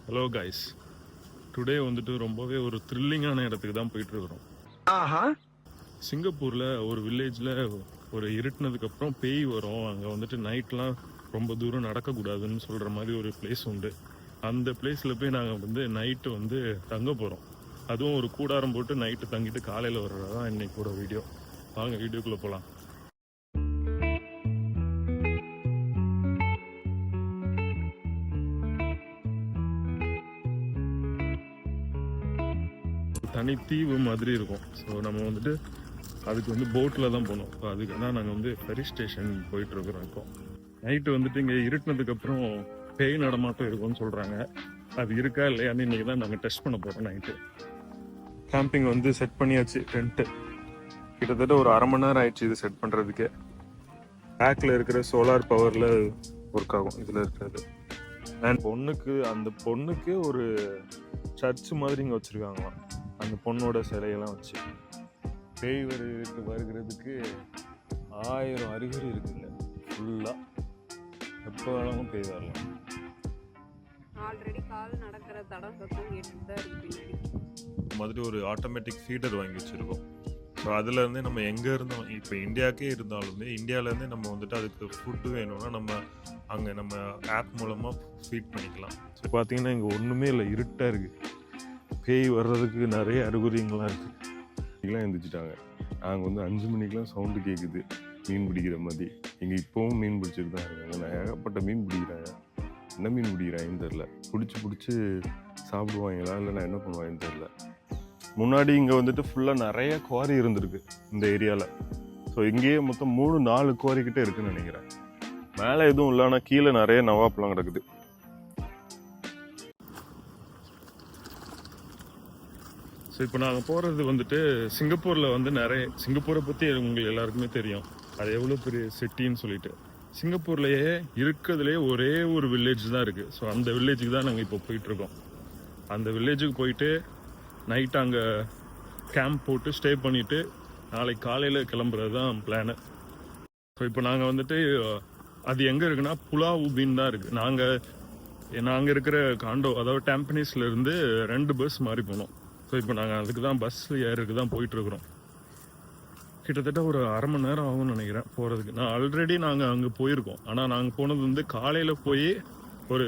Hello guys, today வந்துட்டு ரொம்பவே ஒரு த்ரில்லிங்கான இடத்துக்கு தான் போயிட்டு இருக்கிறோம். சிங்கப்பூரில் ஒரு வில்லேஜில் ஒரு இருட்டினதுக்கு அப்புறம் பேய் வரும், அங்கே வந்துட்டு நைட்லாம் ரொம்ப தூரம் நடக்கக்கூடாதுன்னு சொல்கிற மாதிரி ஒரு பிளேஸ் உண்டு. அந்த பிளேஸில் போய் நாங்கள் வந்து நைட்டு வந்து தங்க போகிறோம். அதுவும் ஒரு கூடாரம் போட்டு நைட்டு தங்கிட்டு காலையில் வர்றது தான் இன்னைக்கூட வீடியோ. வாங்க வீடியோக்குள்ளே போகலாம். தனித்தீவு மாதிரி இருக்கும். ஸோ நம்ம வந்துட்டு அதுக்கு வந்து போட்டில் தான் போகணும். ஸோ அதுக்கு தான் நாங்கள் வந்து ஃபெரி ஸ்டேஷன் போயிட்டுருக்குறோம். இப்போ நைட்டு வந்துட்டு இங்கே இருட்டினதுக்கப்புறம் பேய் நடமாட்டம் இருக்கும்னு சொல்கிறாங்க. அது இருக்கா இல்லையான்னு இன்றைக்கி தான் நாங்கள் டெஸ்ட் பண்ண போகிறோம். நைட்டு கேம்பிங் வந்து செட் பண்ணியாச்சு. டென்ட்டு கிட்டத்தட்ட ஒரு அரை மணி நேரம் ஆயிடுச்சு இது செட் பண்ணுறதுக்கே. பேக்கில் இருக்கிற சோலார் பவரில் ஒர்க் ஆகும் இதில் இருக்கிறது. அண்ட் அந்த பொண்ணுக்கு ஒரு சர்ச் மாதிரி இங்கே வச்சுருக்காங்களாம். அந்த பொண்ணோட சிலையெல்லாம் வச்சு பேய் வருகிறதுக்கு 1000 அறிகுறி இருக்குங்க. ஃபுல்லாக எப்போ வேணாலும் பேய் வரலாம். ஆல்ரெடி கால் நடக்கிற தடம் சத்தம் கேட்டுட்டு தான் இருக்கு. மாதிரி ஒரு ஆட்டோமேட்டிக் ஃபீடர் வாங்கி வச்சுருக்கோம். ஸோ அதுலேருந்தே நம்ம எங்கே இருந்தோம், இப்போ இந்தியாவுக்கே இருந்தாலுமே இந்தியாவிலேருந்தே நம்ம வந்துட்டு அதுக்கு ஃபுட்டு வேணும்னா நம்ம அங்கே நம்ம ஆப் மூலமாக ஃபீட் பண்ணிக்கலாம். ஸோ பார்த்தீங்கன்னா இங்கே ஒன்றுமே இல்லை, இருட்டாக இருக்குது. பேய் வர்றதுக்கு நிறைய அறிகுறிங்கள்லாம் இருக்குது. இதெல்லாம் எழுந்திரிச்சிட்டாங்க. நாங்கள் வந்து 5 மணிக்கெலாம் சவுண்டு கேட்குது மீன் பிடிக்கிற மாதிரி. இங்கே இப்போவும் மீன் பிடிச்சிட்டு தான் இருக்காங்க. நான் ஏகப்பட்ட மீன் பிடிக்கிறாங்க. என்ன மீன் பிடிக்கிறாங்கன்னு தெரில. பிடிச்சி சாப்பிடுவாங்களா இல்லை நான் என்ன பண்ணுவாங்கன்னு தெரில. முன்னாடி இங்கே வந்துட்டு ஃபுல்லாக நிறைய குவாரி இருந்திருக்கு இந்த ஏரியாவில். ஸோ இங்கேயே மொத்தம் 3-4 குவாரி கிட்டே இருக்குதுன்னு நினைக்கிறேன். மேலே எதுவும் இல்லை, ஆனால் கீழே நிறைய நவாப்லாம் கிடக்குது. ஸோ இப்போ நாங்கள் போகிறது வந்துட்டு சிங்கப்பூரில் வந்து சிங்கப்பூரை பற்றி உங்களுக்கு எல்லாருக்குமே தெரியும், அது எவ்வளோ பெரிய சிட்டின்னு சொல்லிட்டு. சிங்கப்பூர்லேயே இருக்கிறதுலேயே ஒரே ஒரு வில்லேஜ் தான் இருக்குது. ஸோ அந்த வில்லேஜுக்கு தான் நாங்கள் இப்போ போயிட்டுருக்கோம். அந்த வில்லேஜுக்கு போயிட்டு நைட்டு அங்கே கேம்ப் போட்டு ஸ்டே பண்ணிவிட்டு நாளைக்கு காலையில் கிளம்புறது தான் பிளானு. ஸோ இப்போ நாங்கள் வந்துட்டு அது எங்கே இருக்குன்னா புலாவ் உபின் தான் இருக்குது. நாங்கள் இருக்கிற காண்டோ, அதாவது டேம்பனீஸ்லேருந்து 2 பஸ் மாறி போனோம். ஸோ இப்போ நாங்கள் அதுக்கு தான் பஸ்ஸில் ஏறதுக்கு தான் போயிட்டுருக்குறோம். கிட்டத்தட்ட ஒரு அரை மணி நேரம் ஆகும்னு நினைக்கிறேன் போகிறதுக்கு. ஆல்ரெடி நாங்கள் அங்கே போயிருக்கோம். ஆனால் நாங்கள் போனது வந்து காலையில் போய் ஒரு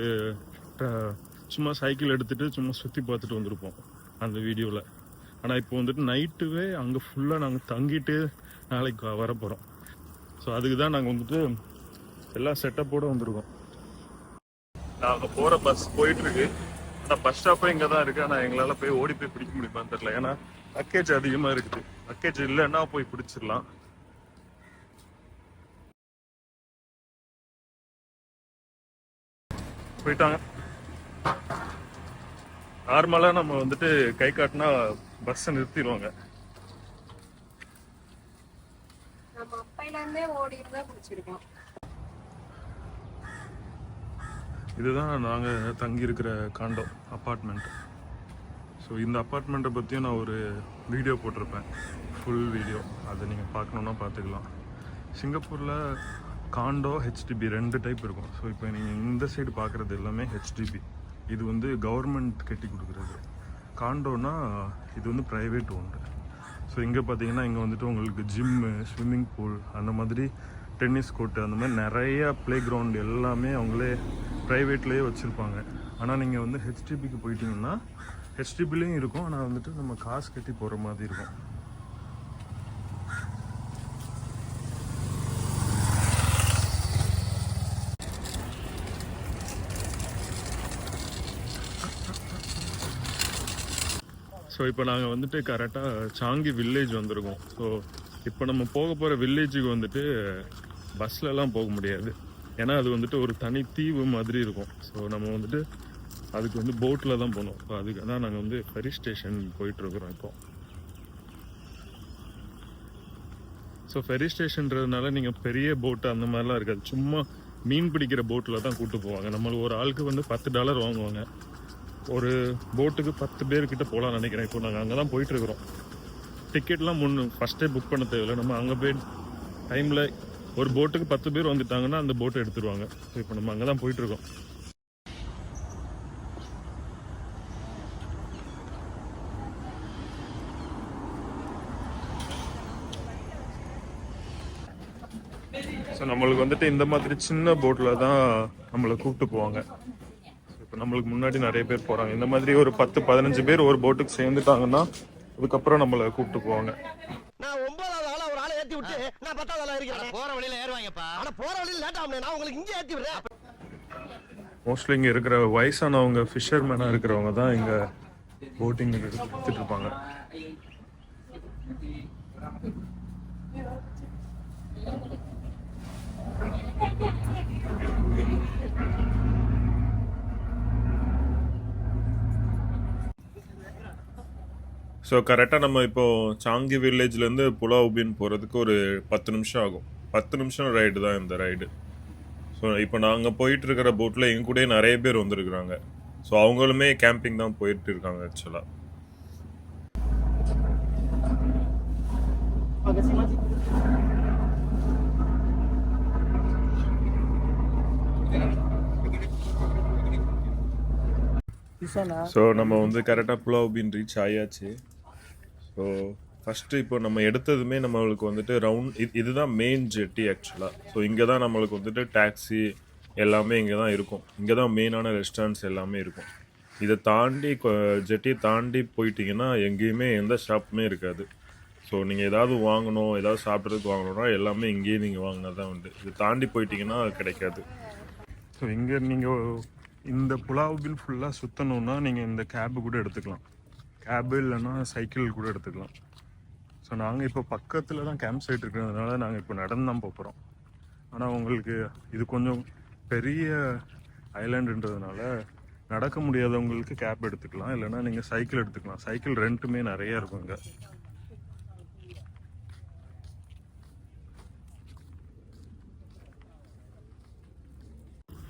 சும்மா சைக்கிள் எடுத்துகிட்டு சும்மா சுற்றி பார்த்துட்டு வந்திருப்போம் அந்த வீடியோவில். ஆனால் இப்போ வந்துட்டு நைட்டுவே அங்கே ஃபுல்லாக நாங்கள் தங்கிட்டு நாளைக்கு வர போகிறோம். ஸோ அதுக்கு தான் நாங்கள் வந்துட்டு எல்லா செட்டப்போடு வந்திருக்கோம். நாங்கள் போகிற பஸ் போயிட்டுருக்கு. ஆனால் பஸ் ஸ்டாப்பும் இங்கே தான் இருக்குது. ஆனால் எங்களால் போய் ஓடி போய் பிடிக்க முடியுமான்னு தெரில. ஏன்னா லக்கேஜ் அதிகமாக இருக்குது. லக்கேஜ் இல்லைன்னா போய் பிடிச்சிடலாம். போயிட்டாங்க. நார்மலாக நம்ம வந்துட்டு கை காட்டினா பஸ்ஸை நிறுத்திடுவாங்க. நம்ம அப்பையிலேருந்தே ஓடிட்டு தான் பிடிச்சிருக்கோம். இதுதான் நாங்கள் தங்கியிருக்கிற காண்டோ அப்பார்ட்மெண்ட். ஸோ இந்த அப்பார்ட்மெண்ட்டை பற்றியும் நான் ஒரு வீடியோ போட்டிருப்பேன், ஃபுல் வீடியோ. அதை நீங்கள் பார்க்கணுன்னா பார்த்துக்கலாம். சிங்கப்பூரில் காண்டோ ஹெச்டிபி 2 டைப் இருக்கும். ஸோ இப்போ நீங்கள் இந்த சைடு பார்க்குறது எல்லாமே ஹெச்டிபி. இது வந்து கவர்மெண்ட் கட்டி கொடுக்குறது. காண்டோனா இது வந்து ப்ரைவேட் ஓன்டு. ஸோ இங்கே பார்த்தீங்கன்னா இங்கே வந்துட்டு உங்களுக்கு ஜிம்மு, ஸ்விம்மிங் பூல், அந்த மாதிரி டென்னிஸ் கோர்ட்டு, அந்த மாதிரி நிறையா ப்ளே கிரவுண்ட் எல்லாமே அவங்களே ப்ரைவேட்லேயே வச்சுருப்பாங்க. ஆனால் நீங்கள் வந்து ஹெச்டிபிக்கு போயிட்டீங்கன்னா ஹெச்டிபிலையும் இருக்கும், ஆனால் வந்துட்டு நம்ம காசு கட்டி போகிற மாதிரி இருக்கும். ஸோ இப்போ நாங்கள் வந்துட்டு கரெக்டாக சாங்கி வில்லேஜ் வந்திருக்கோம். ஸோ இப்போ நம்ம போக போகிற வில்லேஜுக்கு வந்துட்டு பஸ்லலாம் போக முடியாது. ஏன்னா அது வந்துட்டு ஒரு தனி தீவு மாதிரி இருக்கும். ஸோ நம்ம வந்துட்டு அதுக்கு வந்து போட்டில் தான் போகணும். ஸோ அதுக்கு தான் நாங்கள் வந்து ஃபெரி ஸ்டேஷன் போயிட்டுருக்குறோம் இப்போ. ஸோ ஃபெரி ஸ்டேஷன்றதுனால நீங்கள் பெரிய போட்டு அந்த மாதிரிலாம் இருக்காது. சும்மா மீன் பிடிக்கிற போட்டில் தான் கூப்பிட்டு போவாங்க. நம்மளுக்கு ஒரு ஆளுக்கு வந்து $10 வாங்குவாங்க. ஒரு போட்டுக்கு 10 பேர்கிட்ட போகலான்னு நினைக்கிறேன். இப்போ நாங்கள் அங்கே தான் போயிட்டுருக்குறோம். டிக்கெட்லாம் ஃபஸ்ட்டே புக் பண்ண தேவையில்லை. நம்ம அங்கே போய் டைமில் ஒரு போட்டுக்கு 10 பேர் வந்துட்டாங்கன்னா அந்த போட்டை எடுத்துருவாங்க. ஸோ இப்போ நம்ம அங்கே தான் போயிட்டுருக்கோம். ஸோ நம்மளுக்கு வந்துட்டு இந்த மாதிரி சின்ன போட்டில் தான் நம்மளை கூப்பிட்டு போவாங்க. இப்போ நம்மளுக்கு முன்னாடி நிறைய பேர் போகிறாங்க. இந்த மாதிரி ஒரு 10-15 பேர் ஒரு போட்டுக்கு சேர்ந்துட்டாங்கன்னா அதுக்கப்புறம் நம்மளை கூப்பிட்டு போவாங்க. நான் 9வது ஆளா ஒரு ஆளை ஏத்தி விட்டு நான் 10வது ஆளா இருக்கிறேன். போற வழியில ஏறுவாங்கப்பா. ஆனா போற வழியில லேட் ஆகும். நான் உங்களுக்கு இங்கே ஏத்தி விடுறேன். மோஸ்ட்லி இங்கே இருக்கிற வயசானவங்க ஃபிஷர்மேனாக இருக்கிறவங்க தான் இங்கே போட்டிங் எடுத்துட்டு இருப்பாங்க. ஸோ கரெக்டாக நம்ம இப்போ சாங்கி வில்லேஜ்லேருந்து புலாவ் உபின் போகிறதுக்கு ஒரு 10 நிமிஷம் ஆகும். 10 நிமிஷம் ரைடு தான் இந்த ரைடு. ஸோ இப்போ நாங்கள் போயிட்டு இருக்கிற போட்டில் எங்க கூட நிறைய பேர் வந்திருக்கிறாங்க. ஸோ அவங்களுமே கேம்பிங் தான் போயிட்டு இருக்காங்க ஆக்சுவலாக. ஸோ நம்ம வந்து கரெக்டாக புலாவ் உபின் ரீச் ஆயாச்சு. ஸோ ஃபஸ்ட்டு இப்போ நம்ம எடுத்ததுமே நம்மளுக்கு வந்துட்டு இதுதான் மெயின் ஜெட்டி ஆக்சுவலாக. ஸோ இங்கே தான் நம்மளுக்கு வந்துட்டு டாக்ஸி எல்லாமே இங்கே தான் இருக்கும். இங்கே தான் மெயினான ரெஸ்டாரண்ட்ஸ் எல்லாமே இருக்கும். இதை தாண்டி ஜெட்டியை தாண்டி போயிட்டீங்கன்னா எங்கேயுமே எந்த ஷாப்புமே இருக்காது. ஸோ நீங்கள் ஏதாவது வாங்கணும், ஏதாவது சாப்பிட்றதுக்கு வாங்கணுன்னா எல்லாமே இங்கேயே நீங்கள் வாங்கினா தான் உண்டு. இதை தாண்டி போயிட்டீங்கன்னா கிடைக்காது. ஸோ இங்கே நீங்கள் இந்த புலாவ் பின் ஃபுல்லாக சுற்றணுன்னா நீங்கள் இந்த கேபு கூட எடுத்துக்கலாம். கேபு இல்லைன்னா சைக்கிள் கூட எடுத்துக்கலாம். ஸோ நாங்கள் இப்போ பக்கத்தில் தான் கேம்ப் சைட் இருக்கிறதுனால நாங்கள் இப்போ நடந்து தான் போகிறோம். ஆனால் உங்களுக்கு இது கொஞ்சம் பெரிய ஐலாண்டுன்றதுனால நடக்க முடியாதவங்களுக்கு கேப் எடுத்துக்கலாம், இல்லைன்னா நீங்கள் சைக்கிள் எடுத்துக்கலாம். சைக்கிள் ரெண்ட்டுமே நிறைய இருக்கும் இங்கே.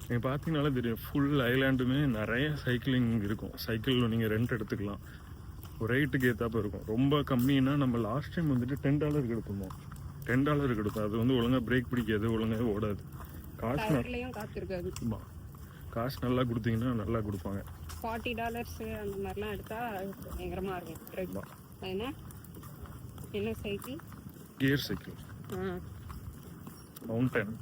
நீங்கள் பார்த்தீங்கனாலே தெரியும், ஃபுல் ஐலாண்டுமே நிறைய சைக்கிளிங் இருக்கும். சைக்கிள் நீங்கள் ரெண்ட் எடுத்துக்கலாம். ஒரு ரேட்டுக்கு ஏற்றாப்ப இருக்கும். ரொம்ப கம்மின்னா நம்ம லாஸ்ட் டைம் வந்துட்டு $10 எடுப்போம். $10 எடுப்போம். அது வந்து ஒழுங்காக பிரேக் பிடிக்காது, ஒழுங்காக ஓடாது. காசு நல்லா கொடுத்தீங்கன்னா நல்லா கொடுப்பாங்க. $40 அந்த மாதிரிலாம் எடுத்தா பயங்கரமா இருக்கும். என்ன சைக்கிள்? Gear cycle, mountain.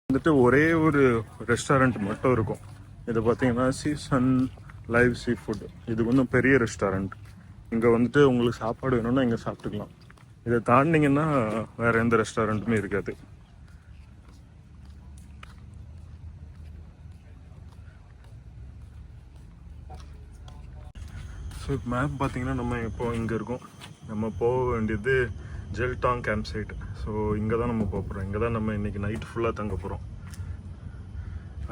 வந்துட்டு ஒரே ஒரு ரெஸ்டாரண்ட் மட்டும் இருக்கும். இது பார்த்தீங்கன்னா சீசன் லைவ் சீ ஃபுட். இது கொஞ்சம் பெரிய ரெஸ்டாரண்ட். இங்கே வந்துட்டு உங்களுக்கு சாப்பாடு வேணும்னா இங்கே சாப்பிட்டுக்கலாம். இதை தாண்டிங்கன்னா வேற எந்த ரெஸ்டாரண்ட்டுமே இருக்காது. ஸோ மேப் பார்த்தீங்கன்னா நம்ம இப்போ இங்கே இருக்கோம். நம்ம போக வேண்டியது ஜெல்டாங் கேம்ப் சைட். ஸோ இங்கே தான் நம்ம போக போகிறோம். இங்கே தான் நம்ம இன்றைக்கி நைட் ஃபுல்லாக தங்க போகிறோம்.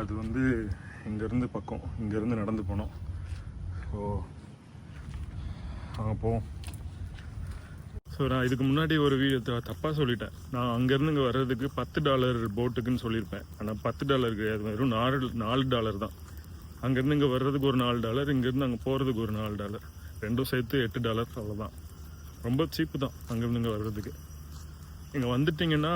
அது வந்து இங்கேருந்து பக்கம், இங்கேருந்து நடந்து போனோம். ஸோ அங்கே போவோம். ஸோ நான் இதுக்கு முன்னாடி ஒரு வீடியோ தப்பாக சொல்லிட்டேன். நான் அங்கேருந்து இங்கே வர்றதுக்கு $10 போட்டுக்குன்னு சொல்லியிருப்பேன். ஆனால் $10 கிடையாது, வெறும் $4 தான். அங்கேருந்து இங்கே வர்றதுக்கு ஒரு $4, இங்கேருந்து அங்கே போகிறதுக்கு ஒரு $4, ரெண்டும் சேர்த்து $8. அவ்வளோதான். ரொம்ப சீப்பு தான் அங்கேருந்து இங்கே வர்றதுக்கு. இங்கே வந்துட்டிங்கன்னா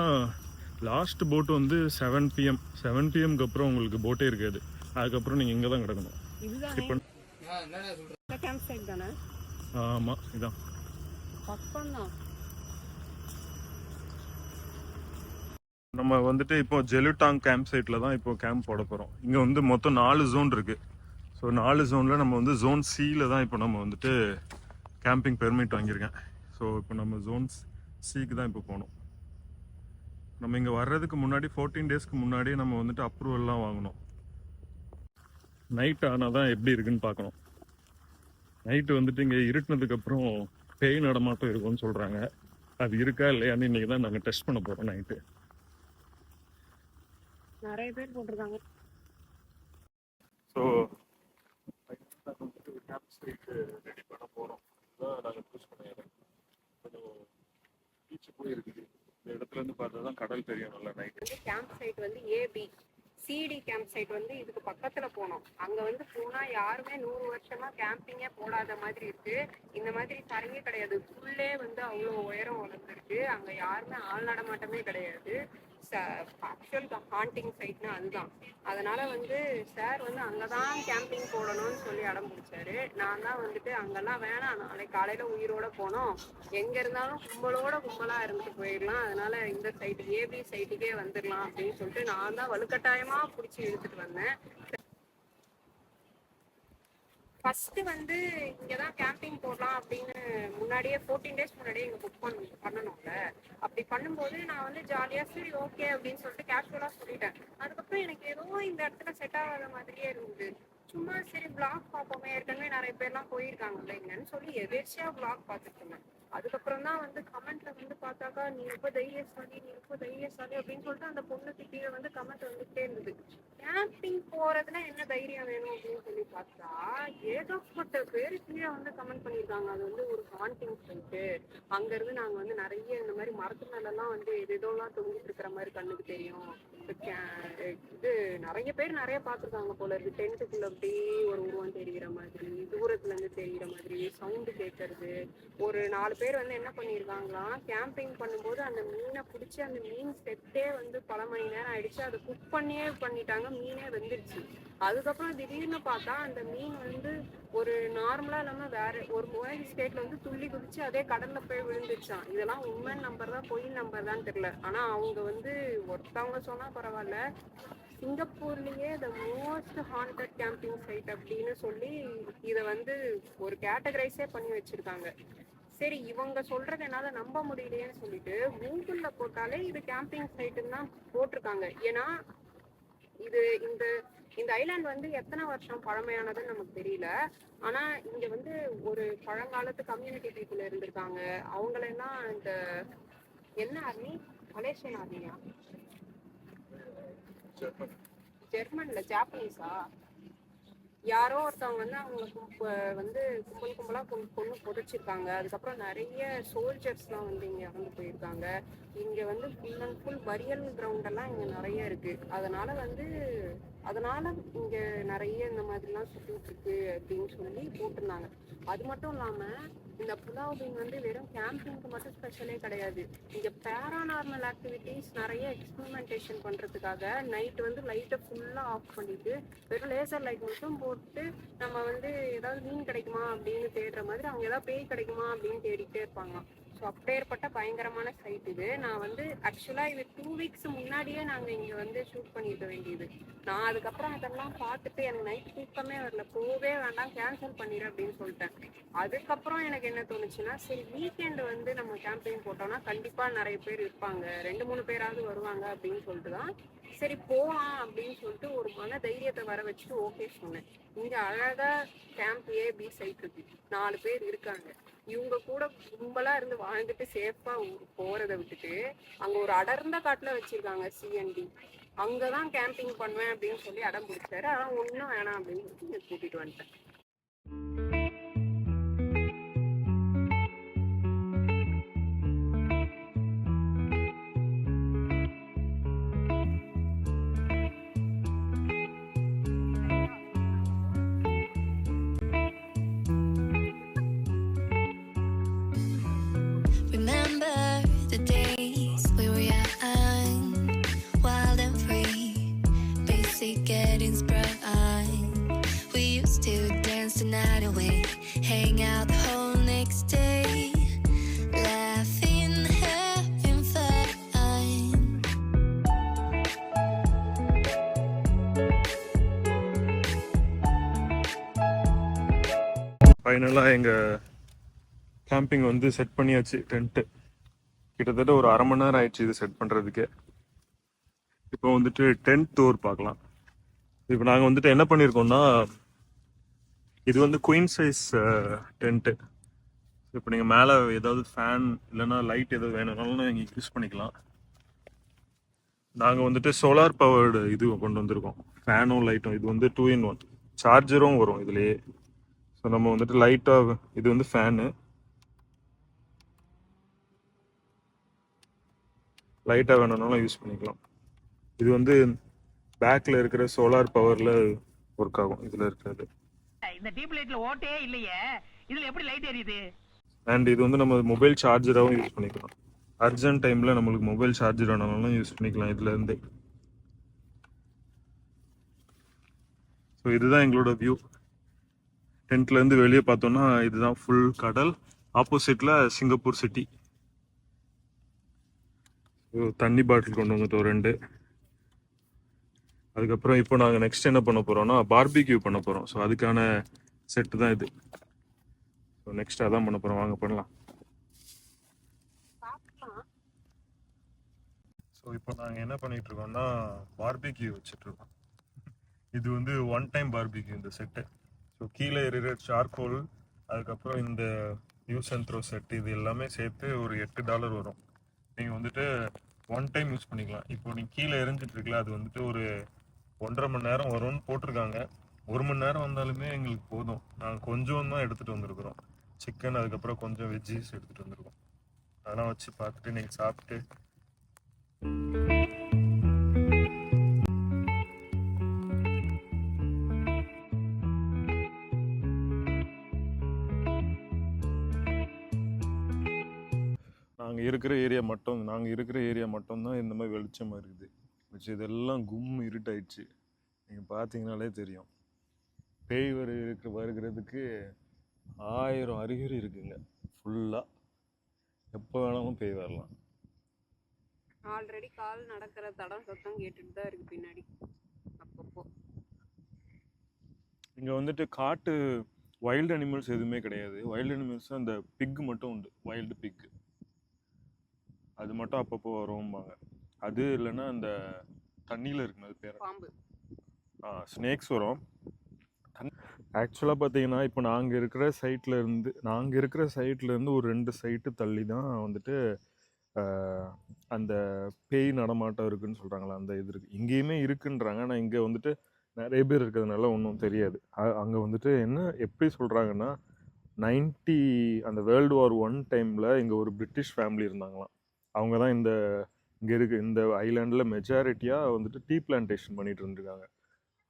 லாஸ்ட் போட்டு வந்து 7 PM. 7 PMக்கு அப்புறம் உங்களுக்கு போட்டே இருக்காது. அதுக்கப்புறம் நீங்கள் இங்கே தான் கிடக்கணும். இப்போ ஆமாம், இதான் நம்ம வந்துட்டு இப்போ ஜெலுடாங் கேம்ப் சைட்டில் தான் இப்போ கேம்ப் போட போகிறோம். இங்கே வந்து மொத்தம் 4 ஜோன் இருக்குது. ஸோ 4 ஜோனில் நம்ம வந்து ஜோன் சியில் தான் இப்போ நம்ம வந்துட்டு கேம்பிங் பெர்மிட் வாங்கியிருக்கேன். ஸோ இப்போ நம்ம ஜோன் சிக்கு தான் இப்போ போகணும். நம்ம இங்கே வர்றதுக்கு முன்னாடி 14 டேஸ்க்கு முன்னாடியே நம்ம வந்துட்டு அப்ரூவல்லாம் வாங்கணும். நைட் ஆனால் தான் எப்படி இருக்குன்னு பார்க்கணும். நைட்டு வந்துட்டு இங்கே இருட்டினதுக்கப்புறம் பேய் நடமாட்டம் இருக்கும்னு சொல்கிறாங்க. அது இருக்கா இல்லையான்னு இன்றைக்கி தான் நாங்கள் டெஸ்ட் பண்ண போகிறோம். நைட்டு நிறைய பேர் போட்டிருக்காங்க. ஸோ வந்துட்டு கேம்ப் சைட்டு ரெடி பண்ண போகிறோம். இதுதான் நாங்கள் சூஸ் பண்ணிடுறோம். கொஞ்சம் பீச்சு போய் இருக்குது. இந்த இடத்துல இருந்து பார்த்தா தான் கடல் தெரியும் நல்லா நைட்டு. கேம்ப் சைட் வந்து ஏபி சிடி கேம்ப் சைட் வந்து இதுக்கு பக்கத்துல போனோம். அங்க வந்து போனா யாருமே 100 வருஷமா கேம்பிங்கே போடாத மாதிரி இருக்கு. இந்த மாதிரி தரையே கிடையாது. ஃபுல்லே வந்து அவ்வளோ உயரம் வளர்ந்துருக்கு. அங்க யாருமே ஆள் நடமாட்டமே கிடையாது. ஆக்சுவல் ஹாண்டிங் சைட்னா அதுதான். அதனால வந்து சார் வந்து அங்கதான் கேம்பிங் போடணும்னு சொல்லி அடம் பிடிச்சாரு. நான் தான் வந்துட்டு அங்கெல்லாம் வேணாம், நாளைக்கு காலையில உயிரோட போனோம், எங்க இருந்தாலும் கும்பலா இருந்துட்டு போயிடலாம், அதனால இந்த சைட்டு ஏபி சைட்டுக்கே வந்துடலாம் அப்படின்னு சொல்லிட்டு நான் தான் வலுக்கட்டாயமா பிடிச்சி இழுத்துட்டு வந்தேன். ஃபர்ஸ்ட் வந்து இங்கதான் கேம்பிங் போடலாம் அப்படின்னு முன்னாடியே 14 days முன்னாடியே இங்க புக் பண்ணணும்ல. அப்படி பண்ணும்போது நான் வந்து ஜாலியா சரி ஓகே அப்படின்னு சொல்லிட்டு கேஷுவலா சொல்லிட்டேன். அதுக்கப்புறம் எனக்கு ஏதோ இந்த இடத்துல செட் ஆகாத மாதிரியே இருந்தது. சும்மா சரி பிளாக் பார்ப்போமே, ஏற்கனவே நிறைய பேர்லாம் போயிருக்காங்கல்ல இங்கன்னு சொல்லி எதேர்ச்சியா பிளாக் பார்த்துட்டு இருந்தேன். அதுக்கப்புறம் தான் வந்து கமெண்ட்ல வந்து பார்த்தாக்கா நீ ரொம்ப தைரியசாலி அப்படின்னு சொல்லிட்டு அந்த பொண்ணுக்கு கீழே வந்து கமெண்ட் வந்துகிட்டே இருந்தது. கேம்பிங் போறதுல என்ன தைரியம் வேணும் அப்படின்னு சொல்லி பார்த்தா ஏகப்பட்ட பேர் கீழே வந்து கமெண்ட் பண்ணியிருக்காங்க. அது வந்து ஒரு ஹாண்டிங் சைட்டு, அங்க இருந்து நாங்க வந்து நிறைய இந்த மாதிரி மரத்து மேலெல்லாம் வந்து எதோலாம் தொங்கிட்டு இருக்கிற மாதிரி கண்ணுக்கு தெரியும். இது நிறைய பேர் நிறைய பார்த்துருக்காங்க போல இருக்கு. டென்ட்டுக்குள்ள அப்படியே ஒரு உருவம் தெரிகிற மாதிரி, தூரத்துல இருந்து தெரிகிற மாதிரி சவுண்டு கேட்கறது. ஒரு 4 பேர் வந்து என்ன பண்ணியிருக்காங்களாம், கேம்பிங் பண்ணும்போது அந்த மீனை பிடிச்சி அந்த மீன் செட்டே வந்து பல மணி நேரம் ஆயிடுச்சு, அதை குக் பண்ணியே பண்ணிட்டாங்க, மீனே வெந்துருச்சு. அதுக்கப்புறம் திடீர்னு பார்த்தா அந்த மீன் வந்து ஒரு நார்மலா இல்லாம வேற ஒரு மூணு ஸ்டேட்ல வந்து துள்ளி குதிச்சு அதே கடல்ல போய் விழுந்துருச்சான். இதெல்லாம் உண்மை நம்பர் தான் பொய் நம்பர் தான் தெரியல. ஆனா அவங்க வந்து ஒருத்தவங்க சொன்னா பரவாயில்ல, சிங்கப்பூர்லயே the most haunted camping site அப்படின்னு சொல்லி இதை வந்து ஒரு கேட்டகரைஸே பண்ணி வச்சிருக்காங்க. சரி இவங்க சொல்றது என்னால நம்ப முடியலையேன்னு சொல்லிட்டு கூகுள்ல போட்டாலே இது கேம்பிங் சைட்டுன்னு தான் போட்டிருக்காங்க. ஏன்னா இது இந்த இந்த ஐலாண்ட் வந்து எத்தனை வருஷம் பழமையானதுன்னு நமக்கு தெரியல. ஆனா இங்க வந்து ஒரு பழங்காலத்து கம்யூனிட்டி பீப்புள் இருந்திருக்காங்க. அவங்களெல்லாம் இந்த என்ன ஆர்மி, மலேசியன் ஆர்மியா, ஜெர்மன்ல ஜாப்பனீஸா யாரோ ஒருத்தவங்க வந்து அவங்களுக்கு வந்து கும்பலா கொண்டு புதைச்சிருக்காங்க. அதுக்கப்புறம் நிறைய சோல்ஜர்ஸ்லாம் வந்து இங்க இறந்து போயிருக்காங்க. இங்க வந்து ஃபுல் அண்ட் ஃபுல் பரியல் கிரவுண்ட் எல்லாம் இங்க நிறைய இருக்கு. அதனால இங்க நிறைய இந்த மாதிரிலாம் சுத்திட்டு இருக்கு அப்படின்னு சொல்லி போட்டிருந்தாங்க. அது மட்டும் இல்லாம இந்த புலாவ் பீன் வந்து வெறும் கேம்பிங்க்கு மட்டும் ஸ்பெஷலே கிடையாது. இங்க பேரானார்மல் ஆக்டிவிட்டிஸ் நிறைய எக்ஸ்பெரிமெண்டேஷன் பண்றதுக்காக நைட் வந்து லைட்டை ஃபுல்லா ஆஃப் பண்ணிட்டு வெறும் லேசர் லைட் மட்டும் போட்டு நம்ம வந்து ஏதாவது மீன் கிடைக்குமா அப்படின்னு தேடுற மாதிரி அவங்க ஏதாவது பேய் கிடைக்குமா அப்படின்னு தேடிட்டே இருப்பாங்க. ஸோ அப்பேற்பட்ட பயங்கரமான சைட் இது. நான் வந்து ஆக்சுவலா இது 2 weeks முன்னாடியே நாங்க இங்க வந்து ஷூட் பண்ணிருக்க வேண்டியது. நான் அதுக்கப்புறம் அதெல்லாம் பார்த்துட்டு எனக்கு நைட் தூக்கமே வரல, போவே வேண்டாம் கேன்சல் பண்ணிடு அப்படின்னு சொல்லிட்டேன். அதுக்கப்புறம் எனக்கு என்ன தோணுச்சுன்னா சரி வீக்கெண்ட் வந்து நம்ம கேம்பிங் போட்டோம்னா கண்டிப்பா நிறைய பேர் இருப்பாங்க, 2-3 பேராவது வருவாங்க அப்படின்னு சொல்லிட்டு தான் சரி போகலாம் அப்படின்னு சொல்லிட்டு ஒரு மன தைரியத்தை வர வச்சுட்டு ஓகே சொன்னேன். இங்க அழகா கேம்ப் ஏபி சைட் இருக்கு, 4 பேர் இருக்காங்க. இவங்க கூட கும்பலா இருந்து வாழ்ந்துட்டு சேஃபா போறதை விட்டுட்டு அங்க ஒரு அடர்ந்த காட்டுல வச்சிருக்காங்க CND, அங்கதான் கேம்பிங் பண்ணுவேன் அப்படின்னு சொல்லி அடம் பிடிச்சாரு. ஆனா ஒன்னும் வேணாம் அப்படின்னு சொல்லி கூட்டிட்டு வந்துட்டேன். Remember the days we were young, wild and free, basic getting sprung. We used to dance the night away, hang out the whole next day, laughing, having fun. ஃபைனலாக எங்கள் கேம்பிங் வந்து செட் பண்ணியாச்சு. டென்ட்டு கிட்டத்தட்ட ஒரு அரை மணி நேரம் ஆயிடுச்சு இது செட் பண்ணுறதுக்கு. இப்போ வந்துட்டு டென்ட் டூர் பார்க்கலாம். இப்போ நாங்கள் வந்துட்டு என்ன பண்ணியிருக்கோம்னா, இது வந்து குயின் சைஸ் டென்ட்டு. இப்போ நீங்கள் மேலே ஏதாவது ஃபேன் இல்லைன்னா லைட் எதாவது வேணும்னாலும் நீங்கள் யூஸ் பண்ணிக்கலாம். நாங்கள் வந்துட்டு சோலார் பவர்டு இது கொண்டு வந்திருக்கோம், ஃபேனும் லைட்டும். இது வந்து 2-in-1 சார்ஜரும் வரும் இதுலேயே. ஸோ நம்ம வந்துட்டு லைட்டாக இது வந்து ஃபேனு, லைட்டாக வேணும்னாலும் யூஸ் பண்ணிக்கலாம். இது வந்து பேக்கில் இருக்கிற சோலார் பவரில் ஒர்க் ஆகும் இதில் இருக்கிறது. இந்த டியூப் லைட்ல ஓட்டே இல்லையே, இதுல எப்படி லைட் எரியுது? அண்ட் இது வந்து நம்ம மொபைல் சார்ஜராகவும் யூஸ் பண்ணிக்கலாம். அர்ஜென்ட் டைமில் நம்மளுக்கு மொபைல் சார்ஜர் ஆனாலும் யூஸ் பண்ணிக்கலாம் இதுலேருந்து. ஸோ இதுதான் எங்களோட வியூ. டென்ட்லேருந்து வெளியே பார்த்தோன்னா இதுதான் ஃபுல் கடல். ஆப்போசிட்டில் சிங்கப்பூர் சிட்டி. ஸோ தண்ணி பாட்டில் கொண்டு வந்துட்டோம் 2. அதுக்கப்புறம் இப்போ நாங்கள் நெக்ஸ்ட் என்ன பண்ண போகிறோம்னா பார்பிக்யூ பண்ண போகிறோம். ஸோ அதுக்கான செட்டு தான் இது. ஸோ நெக்ஸ்ட் அதான் பண்ண போகிறோம். வாங்க பண்ணலாம். சாப்பிடலாம். ஸோ இப்போ நாங்கள் என்ன பண்ணிட்டு இருக்கோம்னா பார்பிக்யூ வச்சுட்ருக்கோம். இது வந்து 1 டைம் பார்பிக்யூ இந்த செட்டு. ஸோ கீழே இருக்கிற சார்கோல், அதுக்கப்புறம் இந்த யூஸ் அண்ட் த்ரோ செட், இது எல்லாமே சேர்த்து ஒரு $8 வரும். நீங்கள் வந்துட்டு 1 டைம் யூஸ் பண்ணிக்கலாம். இப்போ நீங்கள் கீழே எரிஞ்சிட்டு இருக்கல, அது வந்துட்டு ஒரு 1.5 மணி நேரம் வரும்னு போட்டிருக்காங்க. 1 மணி நேரம் வந்தாலுமே எங்களுக்கு போதும். நாங்கள் கொஞ்சம் தான் எடுத்துகிட்டு வந்திருக்கிறோம். சிக்கன், அதுக்கப்புறம் கொஞ்சம் வெஜ்ஜீஸ் எடுத்துகிட்டு வந்திருக்கோம். அதெல்லாம் வச்சு பார்த்துட்டு நீங்கள் சாப்பிட்டு நாங்கள் இருக்கிற ஏரியா மட்டும்தான் இந்த மாதிரி வெளிச்சமாக இருக்குது. மிச்சம் இதெல்லாம் இருட்டாயிடுச்சு. நீங்கள் பார்த்தீங்கனாலே தெரியும். பேய் வருகிறதுக்கு 1000 அறிகுறி இருக்குங்க. ஃபுல்லாக எப்போ வேணாலும் பேய் வரலாம். ஆல்ரெடி கால் நடக்கிற தடம் சத்தம் கேட்டுட்டு தான் இருக்கு பின்னாடி அப்பப்போ. இங்கே வந்துட்டு காட்டு வைல்டு அனிமல்ஸ் எதுவுமே கிடையாது. வைல்டு அனிமல்ஸ் அந்த பிக் மட்டும் உண்டு. வைல்டு பிக் அது மட்டும் அப்பப்போ வரும்பாங்க. அது இல்லைன்னா அந்த தண்ணியில் இருக்குமே அது பேர் பாம்பு, ஸ்னேக்ஸ் வரும். ஆக்சுவலாக பார்த்தீங்கன்னா இப்போ நாங்கள் இருக்கிற சைட்லேருந்து ஒரு 2 சைட்டு தள்ளி தான் வந்துட்டு அந்த பேய் நடமாட்டம் இருக்குதுன்னு சொல்கிறாங்களா, அந்த இது இருக்குது. இங்கேயுமே இருக்குன்றாங்க. ஆனால் இங்கே வந்துட்டு நிறைய பேர் இருக்கிறதுனால ஒன்றும் தெரியாது. அங்கே வந்துட்டு எப்படி சொல்கிறாங்கன்னா, அந்த வேர்ல்டு வார் 1 டைமில் இங்கே ஒரு பிரிட்டிஷ் ஃபேமிலி இருந்தாங்களாம். அவங்க தான் இந்த ஐலாண்டில் மெஜாரிட்டியாக வந்துட்டு டீ பிளான்டேஷன் பண்ணிட்டு இருந்திருக்காங்க.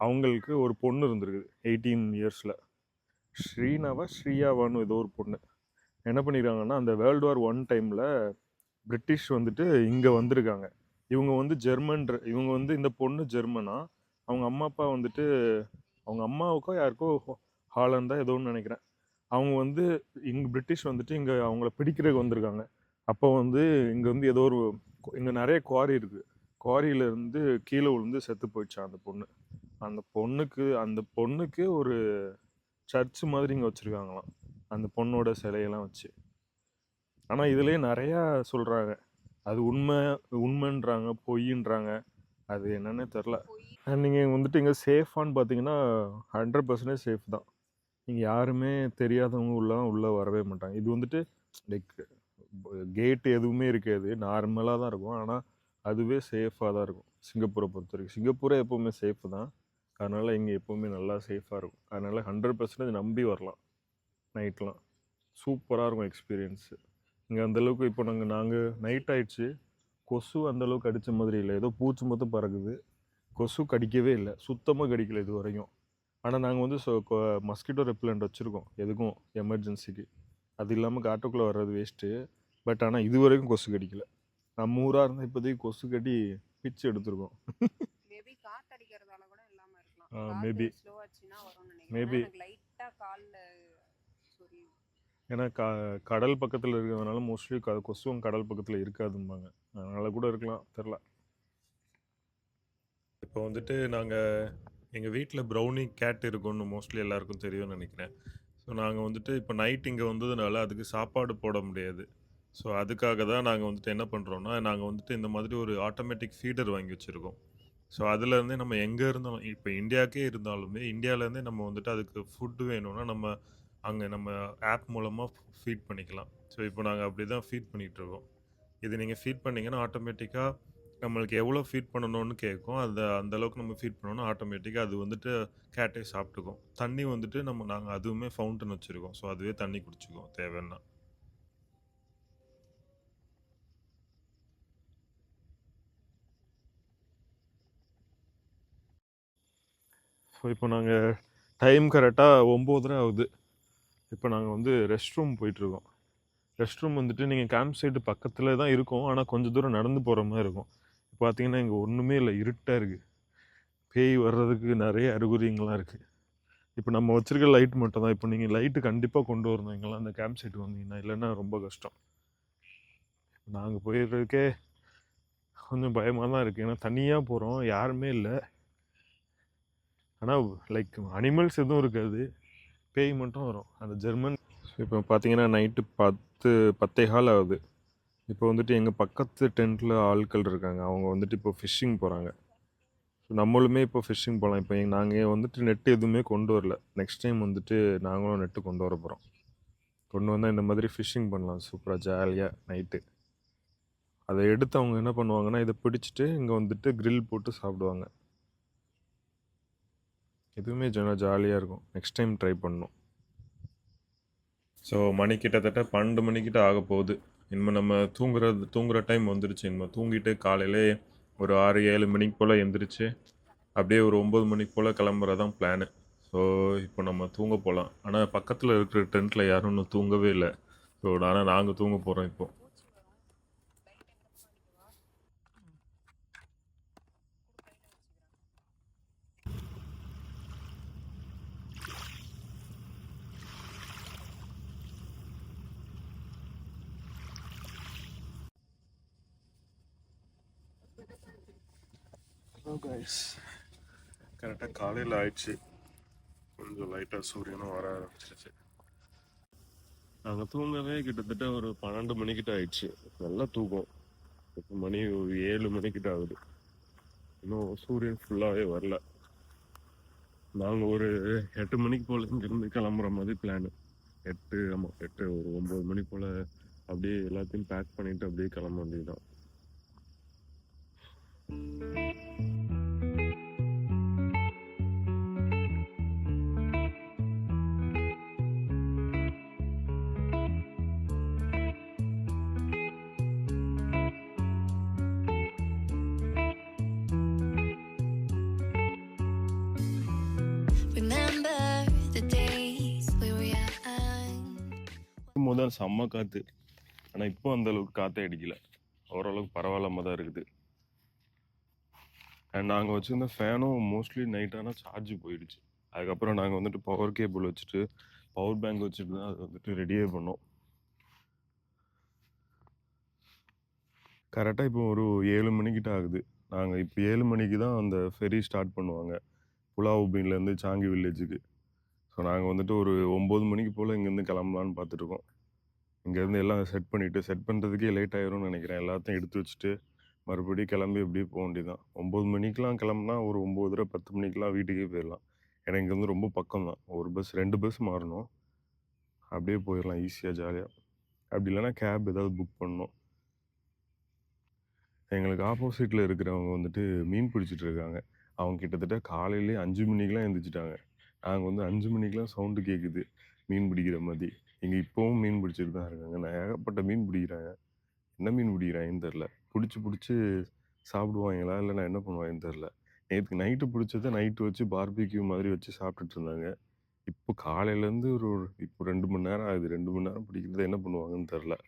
அவங்களுக்கு ஒரு பொண்ணு இருந்திருக்குது 18 இயர்ஸில். ஸ்ரீயாவான்னு ஏதோ ஒரு பொண்ணு. என்ன பண்ணியிருக்காங்கன்னா, அந்த வேர்ல்டு வார் 1 டைமில் பிரிட்டிஷ் வந்துட்டு இங்கே வந்திருக்காங்க. இவங்க வந்து இந்த பொண்ணு ஜெர்மனா, அவங்க அம்மா அப்பா வந்துட்டு அவங்க அம்மாவுக்கோ யாருக்கோ ஹாலண்டா ஏதோ ஒன்று நினைக்கிறேன். அவங்க வந்து பிரிட்டிஷ் வந்துட்டு இங்கே அவங்கள பிடிக்கிறதுக்கு வந்திருக்காங்க. அப்போ வந்து இங்கே வந்து ஏதோ இங்கே நிறைய குவாரி இருக்குது. குவாரியிலேருந்து கீழே விழுந்து செத்து போயிடுச்சான் அந்த பொண்ணு. அந்த பொண்ணுக்கு ஒரு சர்ச் மாதிரி இங்கே வச்சுருக்காங்களாம், அந்த பொண்ணோட சிலையெல்லாம் வச்சு. ஆனால் இதுலேயே நிறையா சொல்கிறாங்க. அது உண்மைன்றாங்க, பொய்ன்றாங்க. அது என்னன்னே தெரில. நீங்கள் வந்துட்டு இங்கே சேஃபான்னு பார்த்தீங்கன்னா 100% சேஃப் தான். நீங்கள் யாருமே தெரியாதவங்க உள்ளே வரவே மாட்டாங்க. இது வந்துட்டு லைக் கேட் எதுவுமே இருக்காது, நார்மலாக தான் இருக்கும். ஆனால் அதுவே சேஃபாக தான் இருக்கும் சிங்கப்பூரை பொறுத்த வரைக்கும். சிங்கப்பூரே எப்போவுமே சேஃப் தான். அதனால் இங்கே எப்போவுமே நல்லா சேஃபாக இருக்கும். அதனால் 100% நம்பி வரலாம். நைட்லாம் சூப்பராக இருக்கும் எக்ஸ்பீரியன்ஸு. இங்கே அந்தளவுக்கு இப்போ நாங்கள் நைட் ஆகிடுச்சு, கொசு அந்தளவுக்கு அடித்த மாதிரி இல்லை. ஏதோ பூச்சி மட்டும் பறக்குது, கொசு கடிக்கவே இல்லை, சுத்தமாக கடிக்கலை இது வரைக்கும். ஆனால் நாங்கள் வந்து மஸ்கிட்டோ ரெப்லண்ட் வச்சுருக்கோம் எதுக்கும் எமர்ஜென்சிக்கு. அது இல்லாமல் காட்டுக்குள்ளே வர்றது வேஸ்ட்டு. பட் ஆனால் இது வரைக்கும் கொசு கடிக்கலை. நம்ம ஊராக இருந்தால் இப்போதைக்கு கொசு கடி பிச்சு எடுத்துருக்கோம். மேபி காத்து அடிக்கிறதால கூட இல்லாம இருக்கலாம். மேபி ஸ்லோவாச்சுன்னா வரும்னு மேபி நினைக்கிறேன். லைட்டா கால்ல சொறி. ஏன்னா கடல் பக்கத்தில் இருக்கிறதுனால மோஸ்ட்லி கொசுவும் கடல் பக்கத்தில் இருக்காதும்பாங்க. அதனால கூட இருக்கலாம், தெரில. இப்போ வந்துட்டு நாங்கள் எங்கள் வீட்டில் ப்ரௌனி கேட் இருக்குன்னு மோஸ்ட்லி எல்லாருக்கும் தெரியும்னு நினைக்கிறேன். ஸோ நாங்கள் வந்துட்டு இப்போ நைட் இங்கே வந்ததுனால அதுக்கு சாப்பாடு போட முடியாது. ஸோ அதுக்காக தான் நாங்கள் வந்துட்டு என்ன பண்ணுறோன்னா, நாங்கள் வந்துட்டு இந்த மாதிரி ஒரு ஆட்டோமேட்டிக் ஃபீடர் வாங்கி வச்சுருக்கோம். ஸோ அதுலேருந்தே நம்ம எங்கே இருந்தாலும், இப்போ இந்தியாவுக்கே இருந்தாலுமே இந்தியாவிலேருந்தே நம்ம வந்துட்டு அதுக்கு ஃபுட்டு வேணும்னா நம்ம ஆப் மூலமாக ஃபீட் பண்ணிக்கலாம். ஸோ இப்போ நாங்கள் அப்படி தான் ஃபீட் பண்ணிகிட்ருக்கோம். இது நீங்கள் ஃபீட் பண்ணிங்கன்னா ஆட்டோமேட்டிக்காக நம்மளுக்கு எவ்வளோ ஃபீட் பண்ணணும்னு கேட்கும். அந்தளவுக்கு நம்ம ஃபீட் பண்ணோன்னா ஆட்டோமேட்டிக்காக அது வந்துட்டு கேட்டே சாப்பிட்டுக்கும். தண்ணி வந்துட்டு நாங்கள் அதுவுமே ஃபவுண்டன் வச்சுருக்கோம். ஸோ அதுவே தண்ணி குடிச்சிக்கும் தேவைன்னா. ஸோ இப்போ நாங்கள் டைம் கரெக்டாக 9:30 ஆகுது. இப்போ நாங்கள் வந்து ரெஸ்ட் ரூம் போயிட்டுருக்கோம். ரெஸ்ட் ரூம் வந்துட்டு நீங்கள் கேம்ப் சைட்டு பக்கத்தில் தான் இருக்கும், ஆனால் கொஞ்சம் தூரம் நடந்து போகிற மாதிரி இருக்கும். பார்த்தீங்கன்னா இங்கே ஒன்றுமே இல்லை, இருட்டாக இருக்குது. பேய் வர்றதுக்கு நிறைய அறிகுறிங்களாம் இருக்குது. இப்போ நம்ம வச்சுருக்க லைட் மட்டும் தான். இப்போ நீங்கள் லைட்டு கண்டிப்பாக கொண்டு வரணும் இங்கெல்லாம் அந்த கேம்ப் சைட்டு வந்தீங்கன்னா, இல்லைன்னா ரொம்ப கஷ்டம். நாங்கள் போயிடுறதுக்கே கொஞ்சம் பயமாக தான் இருக்குது, ஏன்னா தனியாக போகிறோம், யாருமே இல்லை. ஆனால் லைக் அனிமல்ஸ் எதுவும் இருக்காது, பேய் மட்டும் வரும் அந்த ஜெர்மன். இப்போ பார்த்தீங்கன்னா நைட்டு 10:15 ஆகுது. இப்போ வந்துட்டு எங்கள் பக்கத்து டென்ட்டில் ஆட்கள் இருக்காங்க, அவங்க வந்துட்டு இப்போ ஃபிஷ்ஷிங் போகிறாங்க. ஸோ நம்மளுமே இப்போ ஃபிஷ்ஷிங் போகலாம். இப்போ நாங்கள் வந்துட்டு நெட்டு எதுவுமே கொண்டு வரல. நெக்ஸ்ட் டைம் வந்துட்டு நாங்களும் நெட்டு கொண்டு வர போகிறோம். கொண்டு வந்தால் இந்த மாதிரி ஃபிஷ்ஷிங் பண்ணலாம் சூப்பராக ஜாலியாக நைட்டு. அதை எடுத்து அவங்க என்ன பண்ணுவாங்கன்னா, இதை பிடிச்சிட்டு இங்கே வந்துட்டு கிரில் போட்டு சாப்பிடுவாங்க. எதுவுமே ஜாலியாக இருக்கும். நெக்ஸ்ட் டைம் ட்ரை பண்ணணும். ஸோ மணி கிட்டத்தட்ட 12 மணிக்கிட்ட ஆக போகுது. இனிமேல் நம்ம தூங்குற டைம் வந்துருச்சு. இனிமேல் தூங்கிட்டு காலையிலே ஒரு 6-7 மணிக்கு போல் எந்திரிச்சு அப்படியே ஒரு 9 மணிக்கு போல் கிளம்புறதான் பிளானு. ஸோ இப்போ நம்ம தூங்க போகலாம். ஆனால் பக்கத்தில் இருக்கிற டென்ட்டில் யாரும் இன்னும் தூங்கவே இல்லை. ஸோ ஆனால் நாங்கள் தூங்க போகிறோம் இப்போ. கரெக்டாக காலையில் ஆயிடுச்சு. கொஞ்சம் லைட்டாக சூரியனும் வர ஆரம்பிச்சிருச்சு. நாங்கள் தூங்கவே கிட்டத்தட்ட ஒரு 12 மணிக்கிட்ட ஆயிடுச்சு. நல்லா தூக்கம். இப்போ மணி ஒரு 7 மணிக்கிட்ட ஆகுது. இன்னும் சூரியன் ஃபுல்லாகவே வரல. நாங்கள் ஒரு 8 மணிக்கு போல் இங்கேருந்து கிளம்புற மாதிரி பிளானு. 8 ஒரு 9 மணி போல் அப்படியே எல்லாத்தையும் பேக் பண்ணிவிட்டு அப்படியே கிளம்ப வேண்டியதுதான். Remember the days we were young. முதல் செம்ம காற்று, ஆனால் இப்போ அந்த அளவுக்கு காற்றே அடிக்கல. ஓரளவுக்கு பரவாயில்லாம தான் இருக்குது. அண்ட் நாங்கள் வச்சுருந்த ஃபேனும் மோஸ்ட்லி நைட் ஆனால் சார்ஜ் போயிடுச்சு. அதுக்கப்புறம் நாங்கள் வந்துட்டு பவர் கேபிள் வச்சுட்டு பவர் பேங்க் வச்சுட்டு தான் அதை வந்துட்டு ரெடியே பண்ணோம். கரெக்டாக இப்போ ஒரு 7 மணிக்கிட்ட ஆகுது. நாங்கள் இப்போ 7 மணிக்கு தான் அந்த ஃபெரி ஸ்டார்ட் பண்ணுவாங்க புலாவுபீன்லேருந்து சாங்கி வில்லேஜுக்கு. ஸோ நாங்கள் வந்துட்டு ஒரு 9 மணிக்கு போல் இங்கேருந்து கிளம்பலான்னு பார்த்துட்ருக்கோம். இங்கேருந்து எல்லாம் செட் பண்ணுறதுக்கே லேட் ஆயிரும்னு நினைக்கிறேன். எல்லாத்தையும் எடுத்து வச்சுட்டு மறுபடியும் கிளம்பி அப்படியே போக வேண்டியதான். 9 மணிக்கெலாம் கிளம்புனா ஒரு 9:30-10 மணிக்கெலாம் வீட்டுக்கே போயிடலாம். ஏன்னா இங்கேருந்து ரொம்ப பக்கம் தான். ஒரு பஸ் 2 பஸ் மாறணும். அப்படியே போயிடலாம் ஈஸியாக ஜாலியாக. அப்படி இல்லைன்னா கேப் ஏதாவது புக் பண்ணணும். எங்களுக்கு ஆப்போசிட்டில் இருக்கிறவங்க வந்துட்டு மீன் பிடிச்சிட்டு இருக்காங்க. அவங்க கிட்டத்தட்ட காலையிலே 5 மணிக்கெலாம் எழுந்திரிச்சிட்டாங்க. நாங்கள் வந்து 5 மணிக்கெலாம் சவுண்டு கேட்குது மீன் பிடிக்கிற மாதிரி. இங்கே இப்போவும் மீன் பிடிச்சிட்டு தான் இருக்காங்க. நான் ஏகப்பட்ட மீன் பிடிக்கிறாங்க. என்ன மீன் பிடிக்கிறாங்கன்னு தெரில. பிடிச்சி சாப்பிடுவாங்களா இல்லை நான் என்ன பண்ணுவாங்கன்னு தெரில. நேற்று நைட்டு பிடிச்சதை நைட்டு வச்சு பார்பிக்யூ மாதிரி வச்சு சாப்பிட்டுட்டு இருந்தாங்க. இப்போ காலையிலேருந்து இப்போ 2 மணி நேரம் ஆகுது. 2 மணி நேரம் பிடிக்கிறத என்ன பண்ணுவாங்கன்னு தெரில.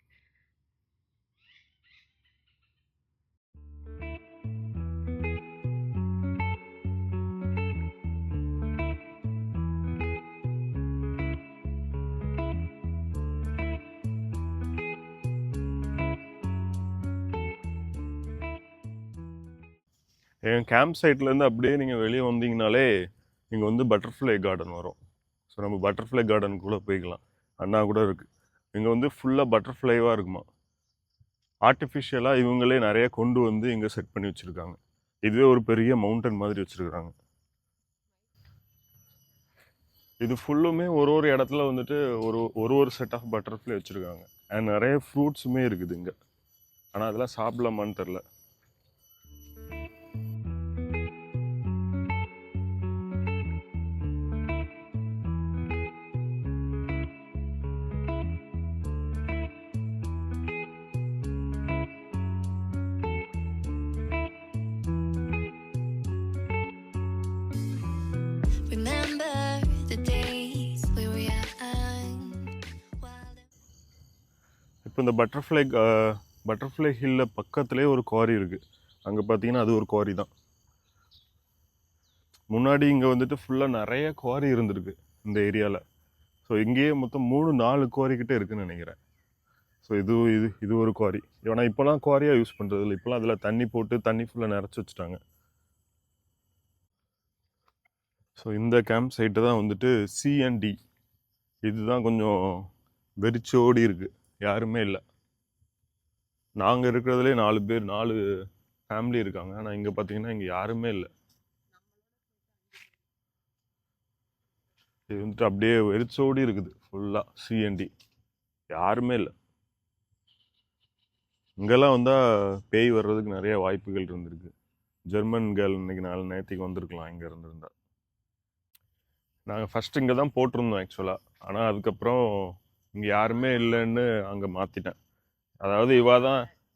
என் கேம்ப் சைட்லேருந்து அப்படியே நீங்கள் வெளியே வந்தீங்கனாலே இங்கே வந்து பட்டர்ஃப்ளை கார்டன் வரும். ஸோ நம்ம பட்டர்ஃப்ளை கார்டனுக்குள்ளே போய்க்கலாம். அண்ணா கூட இருக்குது. இங்கே வந்து ஃபுல்லாக பட்டர்ஃப்ளைவாக இருக்குமா. ஆர்டிஃபிஷியலாக இவங்களே நிறைய கொண்டு வந்து இங்கே செட் பண்ணி வச்சுருக்காங்க. இதுவே ஒரு பெரிய மவுண்டன் மாதிரி வச்சுருக்குறாங்க. இது ஃபுல்லுமே ஒரு இடத்துல வந்துட்டு ஒரு செட் ஆஃப் பட்டர்ஃப்ளை வச்சுருக்காங்க. அண்ட் நிறைய ஃப்ரூட்ஸுமே இருக்குது இங்கே. ஆனால் அதெல்லாம் சாப்பிடலாமான்னு தெரில. Remember the days we were young. Wild இப்போ இந்த பட்டர்ஃப்ளை ஹில்ல பக்கத்துலேயே ஒரு குவாரி இருக்குது. அங்கே பார்த்தீங்கன்னா அது ஒரு குவாரி தான். முன்னாடி இங்கே வந்துட்டு ஃபுல்லாக நிறைய குவாரி இருந்திருக்கு இந்த ஏரியாவில். ஸோ இங்கேயே மொத்தம் 3-4 குவாரி கிட்டே இருக்குதுன்னு நினைக்கிறேன். ஸோ இது ஒரு குவாரி. ஏன்னா இப்போலாம் குவாரியாக யூஸ் பண்ணுறது இல்லை. இப்போலாம் அதில் தண்ணி போட்டு தண்ணி ஃபுல்லாக நிறச்சி வச்சுட்டாங்க. ஸோ இந்த கேம்ப் சைட்டு தான் வந்துட்டு C&D. இதுதான் கொஞ்சம் வெறிச்சோடி இருக்குது, யாருமே இல்லை. நாங்கள் இருக்கிறதுலே 4 ஃபேமிலி இருக்காங்க. ஆனால் இங்கே பார்த்தீங்கன்னா இங்கே யாருமே இல்லை. இது வந்துட்டு அப்படியே வெறிச்சோடி இருக்குது ஃபுல்லாக C&D, யாருமே இல்லை. இங்கெல்லாம் வந்தால் பேய் வர்றதுக்கு நிறைய வாய்ப்புகள் இருந்திருக்கு. ஜெர்மன் கேர்ள் இன்னைக்கு நேற்றுக்கு வந்திருக்கலாம் இங்கே இருந்திருந்தா. நாங்கள் ஃபஸ்ட்டு இங்கே தான் போட்டிருந்தோம் ஆக்சுவலாக. ஆனால் அதுக்கப்புறம் இங்கே யாருமே இல்லைன்னு அங்கே மாற்றிட்டேன். அதாவது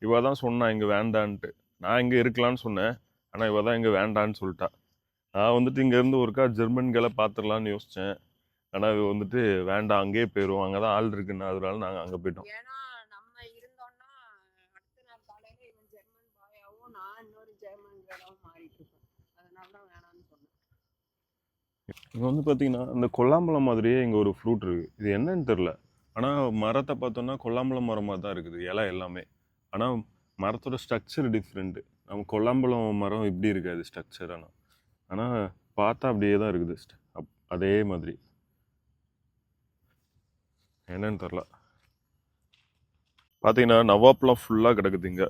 இவ தான் சொன்னா இங்கே வேண்டான்ட்டு. நான் இங்கே இருக்கலான்னு சொன்னேன், ஆனால் இவ தான் இங்கே வேண்டான்னு சொல்லிட்டா. நான் வந்துட்டு இங்கேருந்து ஒருக்கா ஜெர்மன்களை பார்த்துடலான்னு யோசித்தேன். ஆனால் இவ வந்துட்டு வேண்டாம், அங்கேயே போயிடுவோம், அங்கே தான் ஆள் இருக்குன்னு, அதனால நாங்கள் அங்கே போயிட்டோம். ஏன்னா நம்ம இருந்தோம்னா அடுத்த நாள் காலையில இவன் ஜெர்மன் பாயாவும் நான் இன்னொரு ஜெர்மன் கேர்ளாவும் மாறிட்டு இருப்பேன். அதனால தான் வேணாம்னு சொன்னேன். இங்கே வந்து பார்த்தீங்கன்னா இந்த கொல்லாம்பழம் மாதிரியே இங்கே ஒரு ஃப்ரூட் இருக்குது. இது என்னன்னு தெரில. ஆனால் மரத்தை பார்த்தோன்னா கொல்லாம்பழம் மரம் மாதிரி தான் இருக்குது இலை எல்லாமே. ஆனால் மரத்தோட ஸ்ட்ரக்சர் டிஃப்ரெண்ட்டு. நம்ம கொல்லாம்பழம் மரம் இப்படி இருக்காது ஸ்ட்ரக்சர். ஆனால் பார்த்தா அப்படியே தான் இருக்குது அதே மாதிரி. என்னன்னு தெரில. பார்த்தீங்கன்னா நவாப்பழம் ஃபுல்லாக கிடக்குது இங்கே.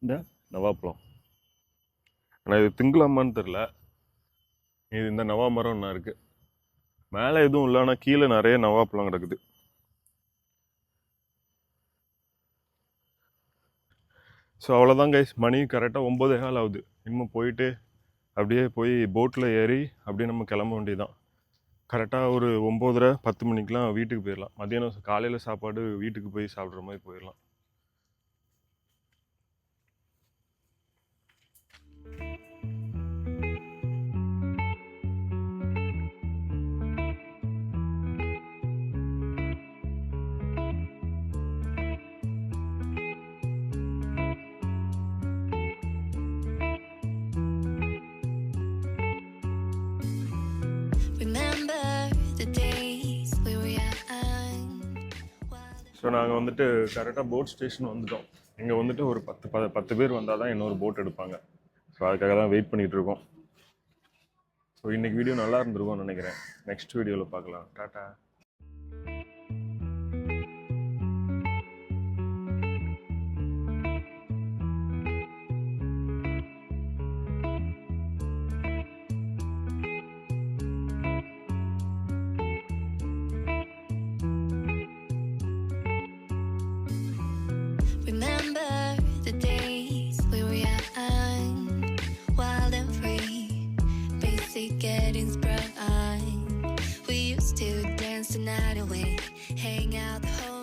இந்த நவாப்பழம் ஆனால் இது திங்கலாமான்னு தெரில. இது இந்த நவா மரம் ஒன்றா இருக்குது. மேலே எதுவும் இல்லை, ஆனால் கீழே நிறைய நவாப்பழம் கிடக்குது. ஸோ அவ்வளோதான் கைஸ். மணி கரெக்டாக 9:15 ஆகுது. இன்னும் போயிட்டு அப்படியே போய் போட்டில் ஏறி அப்படியே நம்ம கிளம்ப வேண்டியதுதான். கரெக்டாக ஒரு 9:30-10 மணிக்கெலாம் வீட்டுக்கு போயிடலாம். மத்தியானம் காலையில் சாப்பாடு வீட்டுக்கு போய் சாப்பிட்ற மாதிரி போயிடலாம். Remember the days we were young. So நாங்கள் வந்துட்டு கரெக்டாக போட் ஸ்டேஷன் வந்துட்டோம். இங்கே வந்துட்டு ஒரு 10 பேர் வந்தால் தான் இன்னொரு போட் எடுப்பாங்க. ஸோ அதுக்காக தான் வெயிட் பண்ணிகிட்டு இருக்கோம். ஸோ இன்றைக்கி வீடியோ நல்லா இருந்திருக்கும்னு நினைக்கிறேன். நெக்ஸ்ட் வீடியோவில் பார்க்கலாம். Tata. Remember the days we were young, wild and free, basic getting sprung. We used to dance the night away, hang out the whole